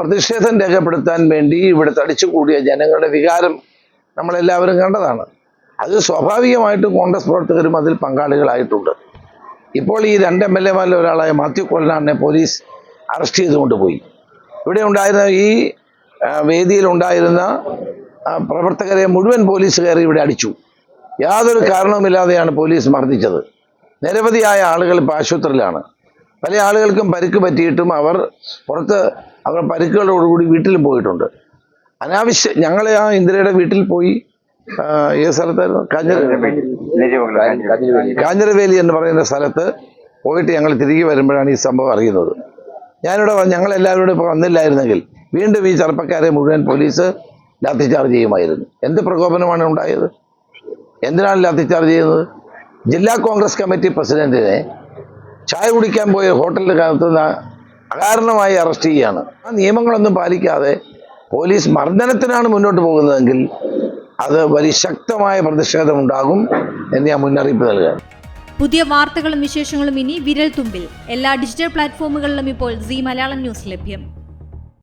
പ്രതിഷേധം രേഖപ്പെടുത്താൻ വേണ്ടി ഇവിടെ തടിച്ചുകൂടിയ ജനങ്ങളുടെ വികാരം നമ്മളെല്ലാവരും കണ്ടതാണ്. അത് സ്വാഭാവികമായിട്ടും കോൺഗ്രസ് പ്രവർത്തകരും അതിൽ പങ്കാളികളായിട്ടുണ്ട്. ഇപ്പോൾ ഈ 2 MLA-മാരിൽ ഒരാളായ മാത്യു കൊല്ലനാടിനെ പോലീസ് അറസ്റ്റ് ചെയ്തുകൊണ്ട് പോയി. ഇവിടെ ഉണ്ടായിരുന്ന ഈ വേദിയിലുണ്ടായിരുന്ന പ്രവർത്തകരെ മുഴുവൻ പോലീസ് കയറി ഇവിടെ അടിച്ചു. യാതൊരു കാരണവുമില്ലാതെയാണ് പോലീസ് മർദ്ദിച്ചത്. നിരവധിയായ ആളുകൾ ഇപ്പോൾ ആശുപത്രിയിലാണ്. പല ആളുകൾക്കും പരിക്ക് പറ്റിയിട്ടും അവർ പരിക്കുകളോടുകൂടി വീട്ടിലും പോയിട്ടുണ്ട്. ഞങ്ങളെ ആ ഇന്ദിരയുടെ വീട്ടിൽ പോയി, ഏത് സ്ഥലത്തായിരുന്നു, കാഞ്ഞിരവേലി എന്ന് പറയുന്ന സ്ഥലത്ത് പോയിട്ട് ഞങ്ങൾ തിരികെ വരുമ്പോഴാണ് ഈ സംഭവം അറിയുന്നത്. ഞങ്ങളെല്ലാവരും ഇപ്പോൾ വന്നില്ലായിരുന്നെങ്കിൽ വീണ്ടും ഈ ചെറുപ്പക്കാരെ മുഴുവൻ പോലീസ് ലാത്തിചാർജ് ചെയ്യുമായിരുന്നു. എന്ത് പ്രകോപനമാണ് ഉണ്ടായത്? എന്തിനാണ് ലാത്തിചാർജ് ചെയ്യുന്നത്? ജില്ലാ കോൺഗ്രസ് കമ്മിറ്റി പ്രസിഡന്റിനെ ചായ കുടിക്കാൻ പോയ ഹോട്ടലിനകത്ത് അകാരണമായി അറസ്റ്റ് ചെയ്യുകയാണ്. ആ നിയമങ്ങളൊന്നും പാലിക്കാതെ പോലീസ് മർദ്ദനത്തിനാണ് മുന്നോട്ട് പോകുന്നതെങ്കിൽ അത് വലിയ ശക്തമായ പ്രതിഷേധമുണ്ടാകും എന്ന് ഞാൻ മുന്നറിയിപ്പ് നൽകുക. പുതിയ വാർത്തകളും വിശേഷങ്ങളും ഇനി വിരൽ തുമ്പിൽ. എല്ലാ ഡിജിറ്റൽ പ്ലാറ്റ്ഫോമുകളിലും ഇപ്പോൾ സീ മലയാളം ന്യൂസ് ലഭ്യം.